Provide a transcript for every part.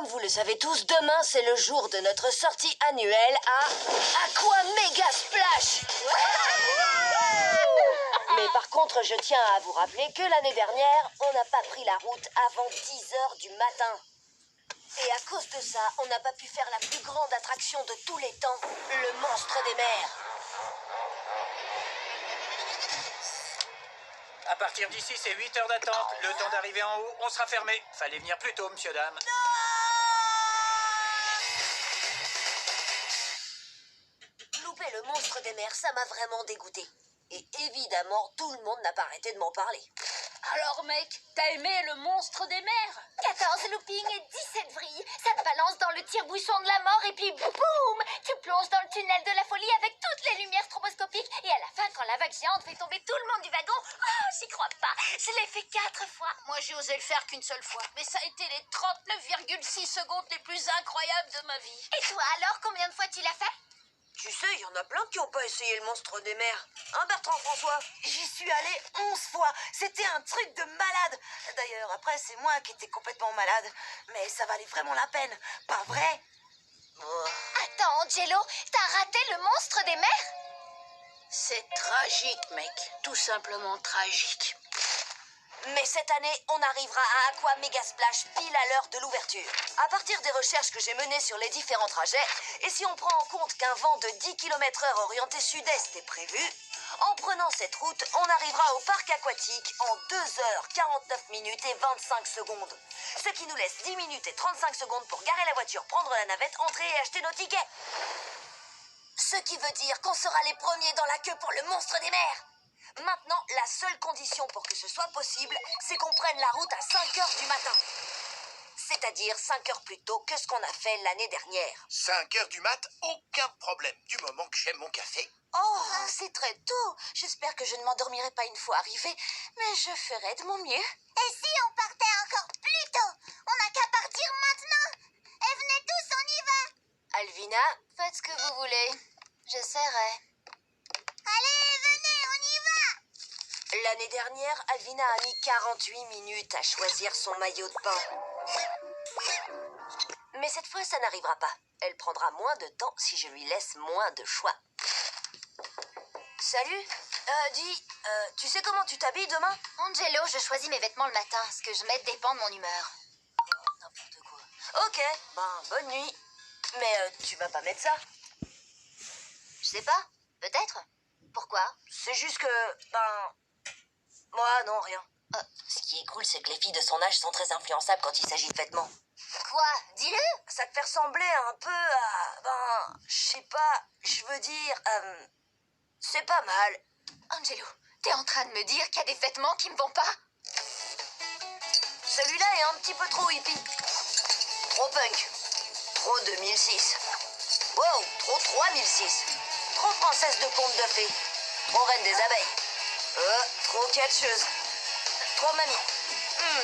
Comme vous le savez tous, demain c'est le jour de notre sortie annuelle à Aqua Mega Splash. Mais par contre, je tiens à vous rappeler que l'année dernière, on n'a pas pris la route avant 10 heures du matin. Et à cause de ça, on n'a pas pu faire la plus grande attraction de tous les temps, le monstre des mers. À partir d'ici, c'est 8 heures d'attente. Le temps d'arriver en haut, on sera fermé. Fallait venir plus tôt, monsieur, dame. Louper le monstre des mers, ça m'a vraiment dégoûté. Et évidemment, tout le monde n'a pas arrêté de m'en parler. Alors mec, t'as aimé le monstre des mers? 14 loopings et 17 vrilles. Ça te balance dans le tire-bouchon de la mort et puis boum! Tu plonges dans le tunnel de la folie avec toutes les lumières stroboscopiques. Et à la fin, quand la vague géante fait tomber tout le monde du wagon, oh, j'y crois pas. Je l'ai fait 4 fois. Moi j'ai osé le faire qu'une seule fois. Mais ça a été les 39,6 secondes les plus incroyables de ma vie. Et toi alors, combien de fois tu l'as fait? Tu sais, il y en a plein qui n'ont pas essayé le monstre des mers. Hein, Bertrand François? J'y suis allé 11 fois. C'était un truc de malade. D'ailleurs, après, c'est moi qui étais complètement malade. Mais ça valait vraiment la peine. Pas vrai? Attends, Angelo, t'as raté le monstre des mers? C'est tragique, mec. Tout simplement tragique. Mais cette année, on arrivera à Aqua Mega Splash pile à l'heure de l'ouverture. À partir des recherches que j'ai menées sur les différents trajets, et si on prend en compte qu'un vent de 10 km/h orienté sud-est est prévu, en prenant cette route, on arrivera au parc aquatique en 2 heures 49 minutes et 25 secondes. Ce qui nous laisse 10 minutes et 35 secondes pour garer la voiture, prendre la navette, entrer et acheter nos tickets. Ce qui veut dire qu'on sera les premiers dans la queue pour le monstre des mers. Maintenant, la seule condition pour que ce soit possible, c'est qu'on prenne la route à 5 heures du matin. C'est-à-dire 5 heures plus tôt que ce qu'on a fait l'année dernière. 5 heures du mat, aucun problème, du moment que j'aime mon café. Oh, c'est très tôt. J'espère que je ne m'endormirai pas une fois arrivée, mais je ferai de mon mieux. Et si on partait encore plus tôt? On n'a qu'à partir maintenant. Et venez tous, on y va. Alvina, Faites ce que vous voulez. J'essaierai. Allez, venez, on y va. l'année dernière, Alvina a mis 48 minutes à choisir son maillot de bain. Mais cette fois, ça n'arrivera pas. Elle prendra moins de temps si je lui laisse moins de choix. Salut. Dis, tu sais comment tu t'habilles demain? Angelo, je choisis mes vêtements le matin. Ce que je mets dépend de mon humeur. N'importe quoi. Ok, ben bonne nuit. Mais tu vas pas mettre ça? Je sais pas. Peut-être. Pourquoi? C'est juste que, ben... Moi, non, rien. Ce qui est cool, c'est que les filles de son âge sont très influençables quand il s'agit de vêtements. Quoi? Dis-le. Ça te fait ressembler un peu à... Ben, je sais pas, je veux dire... c'est pas mal. Angelo, t'es en train de me dire qu'il y a des vêtements qui me vont pas? Celui-là est un petit peu trop hippie. Trop punk. Trop 2006. Wow, trop 3006. Trop princesse de conte de fées. Trop reine des abeilles. Trop catcheuse. Trop mamie.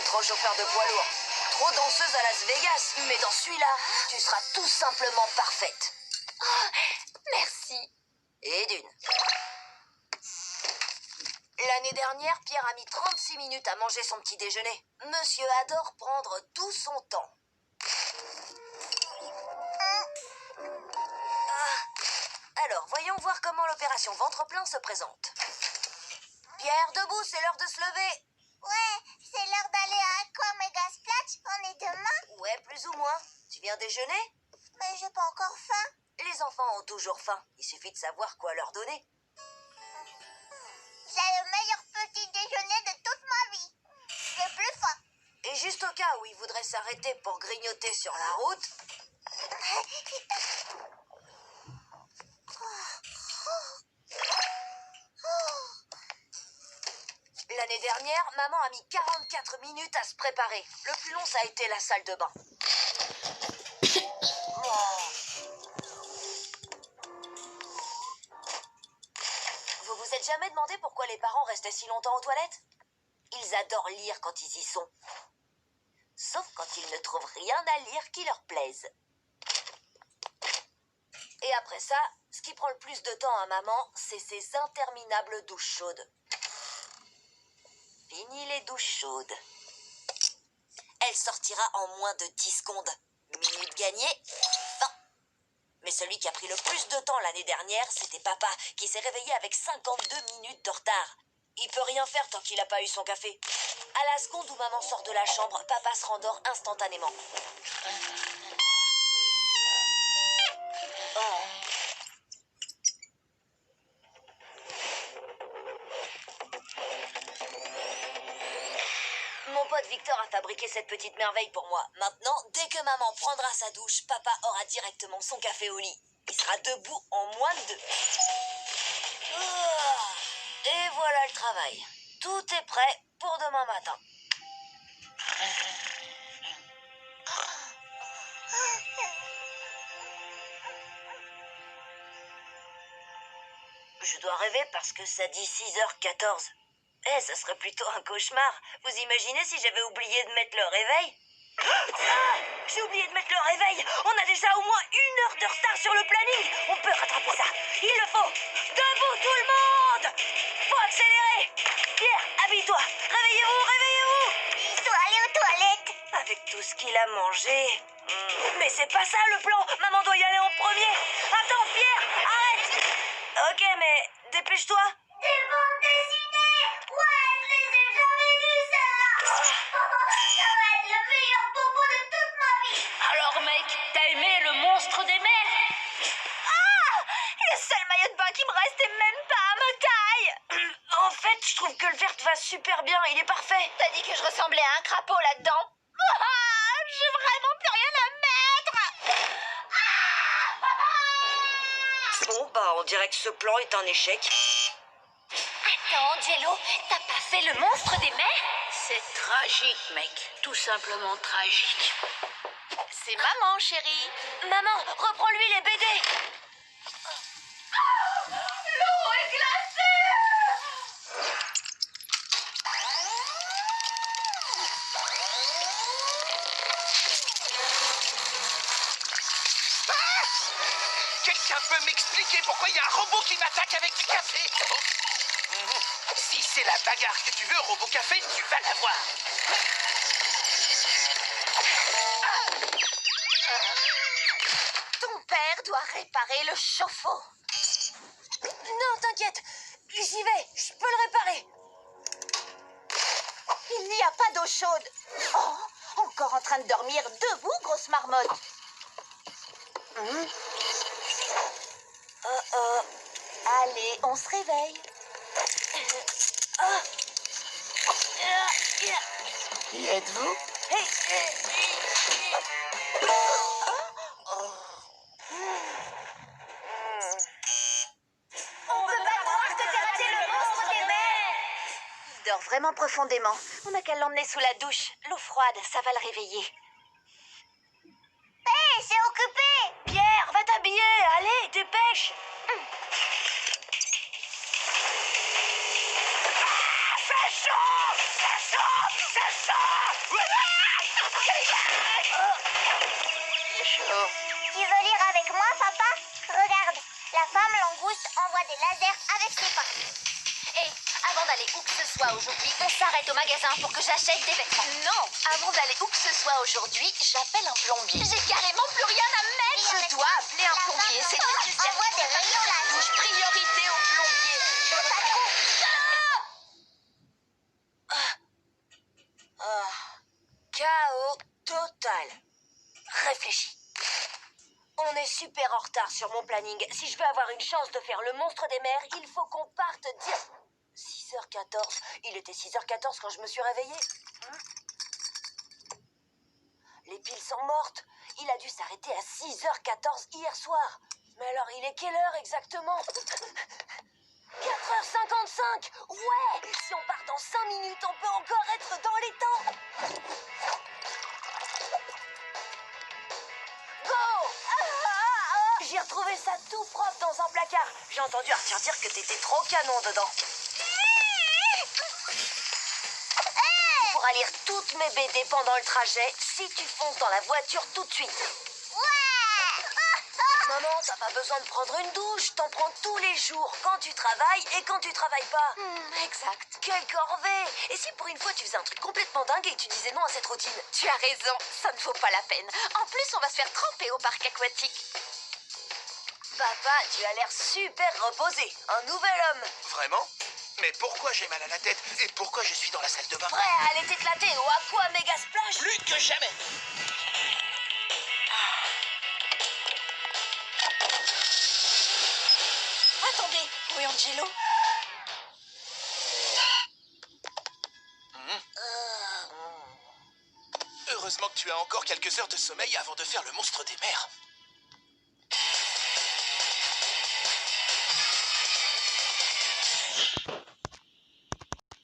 Trop chauffeur de poids lourd. Trop danseuse à Las Vegas. Mais dans celui-là, tu seras tout simplement parfaite. Oh, merci. Et d'une. L'année dernière, Pierre a mis 36 minutes à manger son petit déjeuner. Monsieur adore prendre tout son temps. Alors, voyons voir comment l'opération ventre plein se présente. Pierre, debout, c'est l'heure de se lever. Ouais, c'est l'heure d'aller à Aqua Mega Splash. On est demain. Ouais, plus ou moins. Tu viens déjeuner? Mais j'ai pas encore faim. Les enfants ont toujours faim. Il suffit de savoir quoi leur donner. C'est le meilleur petit déjeuner de toute ma vie. J'ai plus faim. Et juste au cas où ils voudraient s'arrêter pour grignoter sur la route... L'année dernière, maman a mis 44 minutes à se préparer. Le plus long, ça a été la salle de bain. Vous vous êtes jamais demandé pourquoi les parents restaient si longtemps aux toilettes? Ils adorent lire quand ils y sont. Sauf quand ils ne trouvent rien à lire qui leur plaise. Et après ça, ce qui prend le plus de temps à maman, c'est ses interminables douches chaudes. Fini les douches chaudes. Elle sortira en moins de 10 secondes. Minute gagnée. 20. Mais celui qui a pris le plus de temps l'année dernière, c'était papa, qui s'est réveillé avec 52 minutes de retard. Il peut rien faire tant qu'il n'a pas eu son café. À la seconde où maman sort de la chambre, papa se rendort instantanément. Oh. Mon pote Victor a fabriqué cette petite merveille pour moi. Maintenant, dès que maman prendra sa douche, papa aura directement son café au lit. Il sera debout en moins de 2. Et voilà le travail. Tout est prêt pour demain matin. Je dois rêver parce que ça dit 6h14. Ça serait plutôt un cauchemar. Vous imaginez si j'avais oublié de mettre le réveil? Ah, j'ai oublié de mettre le réveil. On a déjà au moins 1 heure de retard sur le planning. On peut rattraper ça. Il le faut. Debout tout le monde. Faut accélérer. Pierre, habille-toi. Réveillez-vous, réveillez-vous. Il doit aller aux toilettes. Avec tout ce qu'il a mangé. Mais c'est pas ça le plan. Maman doit y aller en premier. Attends, Pierre, arrête. Ok, mais dépêche-toi. Des bandes dessinées. Ouais, je les ai jamais lues, celles-là. Ça va être le meilleur bobo de toute ma vie. Alors mec, t'as aimé le monstre des mers? Le seul maillot de bain qui me reste est même pas à ma taille. En fait, je trouve que le vert te va super bien. Il est parfait. T'as dit que je ressemblais à un crapaud là-dedans. J'ai vraiment plus rien à mettre. Bon, bah, on dirait que ce plan est un échec. Attends, Jello, t'as pas fait le monstre des mers? C'est tragique, mec. Tout simplement tragique. C'est maman, chérie. Maman, reprends-lui les BD. L'eau est glacée. Quelqu'un peut m'expliquer pourquoi il y a un robot qui m'attaque avec du café? Si c'est la bagarre que tu veux, robot café, tu vas l'avoir. Ton père doit réparer le chauffe-eau. Non, t'inquiète. J'y vais. Je peux le réparer. Il n'y a pas d'eau chaude. Oh, encore en train de dormir debout, grosse marmotte. Allez, on se réveille. Y êtes-vous? On peut pas croire que t'aies raté le monstre des mers. Il dort vraiment profondément. On n'a qu'à l'emmener sous la douche. L'eau froide, ça va le réveiller. Hé, c'est occupé. Pierre, va t'habiller. Allez, dépêche. Ça chauffe! Ça chauffe! Ça chauffe! C'est chaud. Tu veux lire avec moi, papa? Regarde, la femme langouste envoie des lasers avec ses pattes. Et avant d'aller où que ce soit aujourd'hui, on s'arrête au magasin pour que j'achète des vêtements. Non, avant d'aller où que ce soit aujourd'hui, j'appelle un plombier. J'ai carrément plus rien à mettre. Je dois appeler un plombier. C'est nécessaire. Envoie des rayons là. Touche priorité au plombier. Chaos total. Réfléchis. On est super en retard sur mon planning. Si je veux avoir une chance de faire le monstre des mers, il faut qu'on parte dire 6h14. Il était 6h14 quand je me suis réveillée. Les piles sont mortes. Il a dû s'arrêter à 6h14 hier soir. Mais alors, il est quelle heure exactement? 4h55. Ouais, si on part dans 5 minutes, on peut encore être dans les temps. Go! J'ai retrouvé ça tout propre dans un placard. J'ai entendu Arthur dire que t'étais trop canon dedans. Tu pourras lire toutes mes BD pendant le trajet si tu fonces dans la voiture tout de suite. Ouais. Maman, t'as pas besoin de prendre une douche. T'en prends tous les jours, quand tu travailles et quand tu travailles pas. Exact. Quelle corvée! Et si pour une fois tu faisais un truc complètement dingue et que tu disais non à cette routine? Tu as raison, ça ne vaut pas la peine. En plus, on va se faire tremper au parc aquatique. Papa, tu as l'air super reposé. Un nouvel homme. Vraiment? Mais pourquoi j'ai mal à la tête? Et pourquoi je suis dans la salle de bain? Prêt à aller t'éclater au Aqua Mega Splash? Plus que jamais! Attendez, oui, Angelo. Heureusement que tu as encore quelques heures de sommeil avant de faire le monstre des mers.